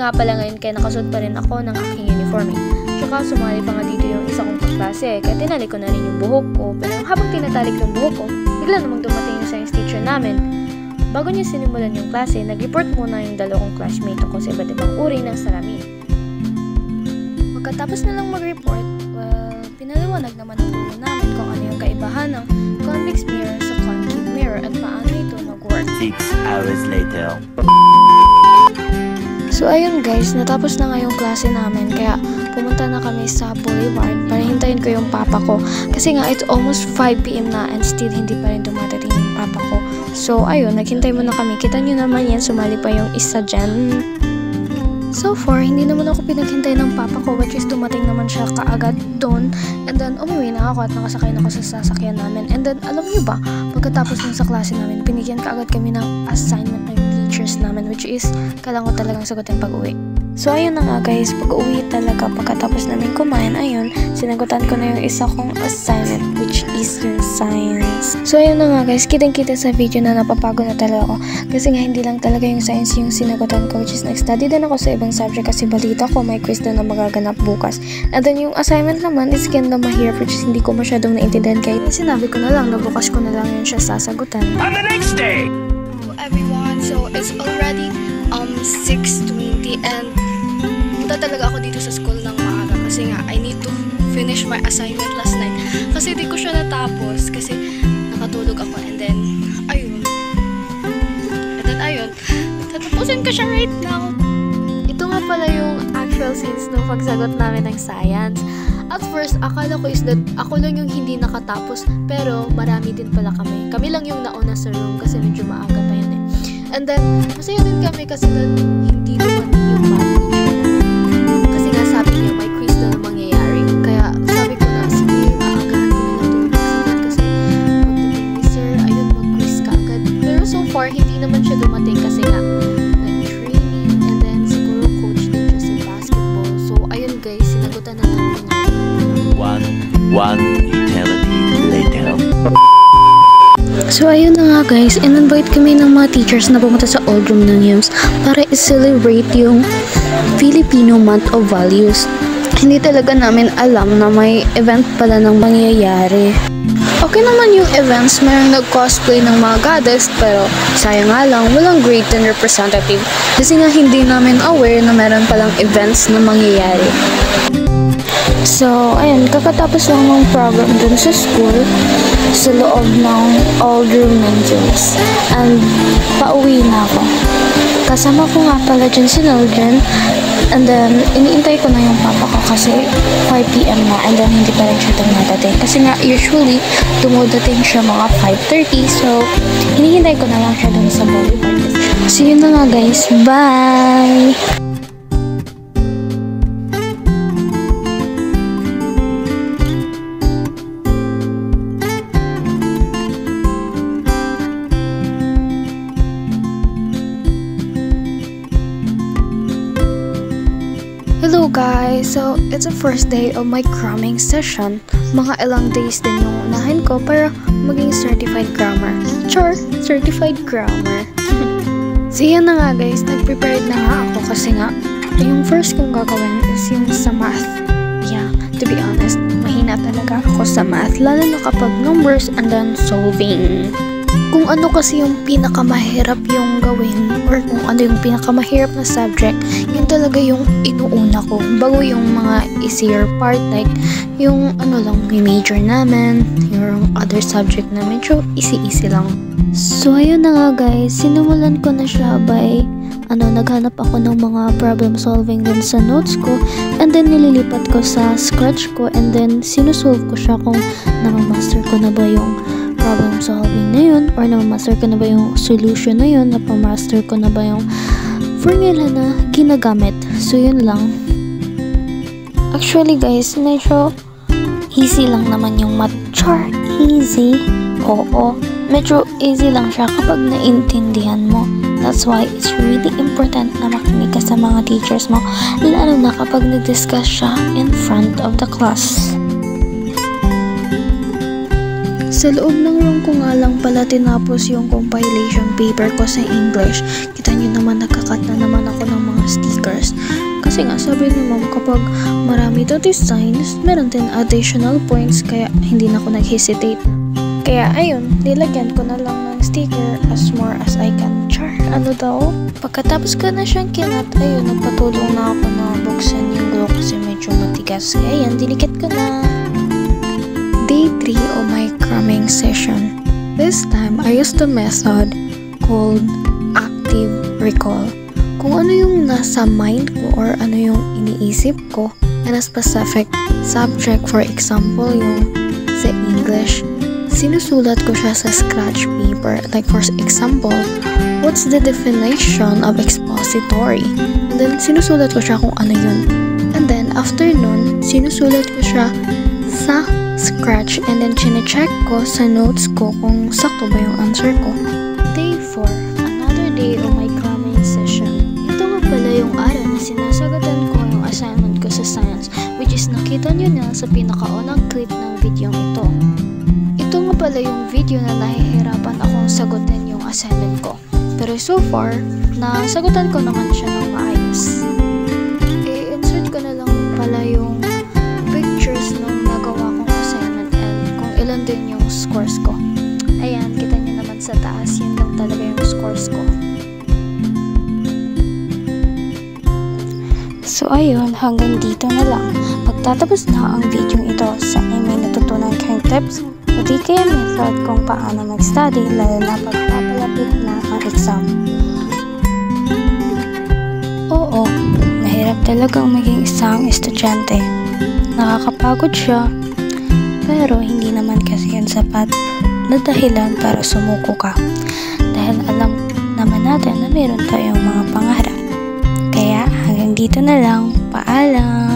nga pala ngayon kaya nakasuot pa rin ako ng aking uniforme. Tsaka sumali pa nga dito yung isa kong kaklase kaya tinali ko na rin yung buhok ko. Pero habang tinatalik yung buhok ko, bigla namang dumating yung science teacher namin. Bago niya sinimulan yung klase, nag-report muna yung dalawang classmate ko sa iba't ibang uri ng salamin. Pagkatapos na lang mag-report, pinaliwanag naman ng guro namin kung ano yung kaibahan ng convex mirror sa concave mirror at paano ito mag-work. 6 hours later. So ayun guys, natapos na nga yung klase namin kaya pumunta na kami sa boulevard para hintayin ko yung papa ko. Kasi nga it's almost 5 PM na and still hindi pa rin dumadating yung papa ko. So ayun, naghintay muna kami. Kita nyo naman yan, sumali pa yung isa dyan. So far, hindi naman ako pinaghintay ng papa ko which is dumating naman siya kaagad doon. And then umuwi na ako at nakasakay na ako sa sasakyan namin. And then alam nyo ba, pagkatapos ng sa klase namin, binigyan kaagad kami ng assignment ng teachers namin which is kailangan ko talagang sagutin pag-uwi. So ayun na nga guys, pag-uwi talaga pagkatapos namin kumain, ayun, sinagutan ko na yung isa kong assignment which is yung science. So ayun na nga guys, kitang-kita sa video na napapagod na talaga ako kasi nga hindi lang talaga yung science yung sinagutan ko which is nag-study din ako sa ibang subject kasi balita ko may quiz na magaganap bukas. And then yung assignment naman is kinda mahirap which is hindi ko masyadong naintindihan kaya sinabi ko na lang na bukas ko na lang yun siya sasagutan. On the next day! Everyone, so it's already 6:20 and punta talaga ako dito sa school ng maaga kasi nga I need to finish my assignment last night kasi di ko siya natapos kasi nakatulog ako and then ayun tatapusin ko siya right now. Ito nga pala yung actual scenes ng pagsagot namin ng science. At first, akala ko is that ako lang yung hindi nakatapos pero marami din pala kami lang yung nauna sa room kasi medyo maaga pa yun eh. And then, masaya din kami kasi hindi naman yung math teacher namin. Kasi nga sabi niya, may quiz na mangyayari. Kaya sabi ko na, sige, maagahan ko na lang magsagot kasi pagdating ni sir, ayun, mag-quiz ka agad. Pero so far, hindi naman siya dumating kasi nga, nag-training and then siguro coach din siya sa basketball. So, ayun guys, sinagutan na namin. One eternity later. So ayun na nga guys, in-invite kami ng mga teachers na pumunta sa old room ng UMS para i-celebrate yung Filipino Month of Values. Hindi talaga namin alam na may event pala ng mangyayari. Okay naman yung events, mayroong nag-cosplay ng mga goddess pero sayang nga lang, walang grade 10 representative kasi nga hindi namin aware na meron palang events na mangyayari. So, ayun, kakatapos lang ng program dun sa school, sa loob ng old room ng UMS. And, pauwi na ako. Kasama ko nga pala dyan si Nildren. And then, iniintay ko na yung papa ko kasi 5 PM na. And then, hindi pa rin siya dumadating. Kasi nga, usually, dumadating siya mga 5:30. So, hinihintay ko na lang siya dun sa boulevard. So, yun na nga guys. Bye! Hello guys! So, it's the first day of my cramming session. Mga ilang days din yung unahin ko para maging certified grammar. Sure, certified grammar. So, yan na nga guys. Nag-prepared na nga ako kasi nga yung first kong gagawin is yung sa math. Yeah, to be honest, mahina talaga ako sa math. Lalo na kapag numbers and then solving. Kung ano kasi yung pinakamahirap yung gawin or kung ano yung pinakamahirap na subject, yun talaga yung inuuna ko bago yung mga easier part like yung ano lang, yung major namin, yung other subject na medyo easy lang. So ayun na nga guys, sinimulan ko na siya by naghanap ako ng mga problem solving din sa notes ko and then nililipat ko sa scratch ko and then sinusolve ko siya kung namamaster ko na ba yung problem solving na yun or namamaster ko na ba yung solution na yun, napamaster ko na ba yung formula na ginagamit. So yun lang. Actually guys, medyo easy lang naman yung math. Char, easy. Oo, medyo easy lang siya kapag naintindihan mo. That's why it's really important na makinig ka sa mga teachers mo, lalo na kapag nag-discuss siya in front of the class. Sa loob ng room ko nga lang pala tinapos yung compilation paper ko sa English. Kita yun naman nagkakat na naman ako ng mga stickers. Kasi nga sabi ni ma'am kapag marami daw designs, meron din additional points kaya hindi na ako nag-hesitate. Kaya ayun, nilagyan ko na lang ng sticker as more as I can. Char, ano daw? Pagkatapos ko na siyang kinat, ayun, nagpatulong na ako na buksan yung glue kasi medyo matigas. Kaya yan, dinikit ko na. Day 3 of my cramming session. This time, I used the method called active recall. Kung ano yung nasa mind ko or ano yung iniisip ko in a specific subject, for example, yung sa English, sinusulat ko siya sa scratch paper. Like for example, what's the definition of expository? And then, sinusulat ko siya kung ano yun. And then, after nun, sinusulat ko siya sa scratch and then chine-check ko sa notes ko kung sakto ba yung answer ko. Day 4, another day of my cramming session. Ito nga pala yung araw na sinasagatan ko yung assignment ko sa science, which is nakita nyo na sa pinakaunang clip ng video ito. Ito nga pala yung video na nahihirapan akong sagutin yung assignment ko. Pero so far, nasagutan ko naman siya ng maayos. I-insert ko na lang pala yung pictures nung nagawa kong assignment and kung ilan din yung scores ko. Ayan, kita niyo naman sa taas, yun lang talaga yung scores ko. So ayun, hanggang dito na lang. Magtatapos na ang video ito. Sana may natutunan kayong tips o di kaya method kung paano mag-study lalo na pagpapalapit na ang exam. Oo, mahirap talagang maging isang estudyante. Nakakapagod siya, pero hindi naman kasi yun sapat na dahilan para sumuko ka. Dahil alam naman natin na meron tayong mga pangarap. Kaya hanggang dito na lang. Paalam!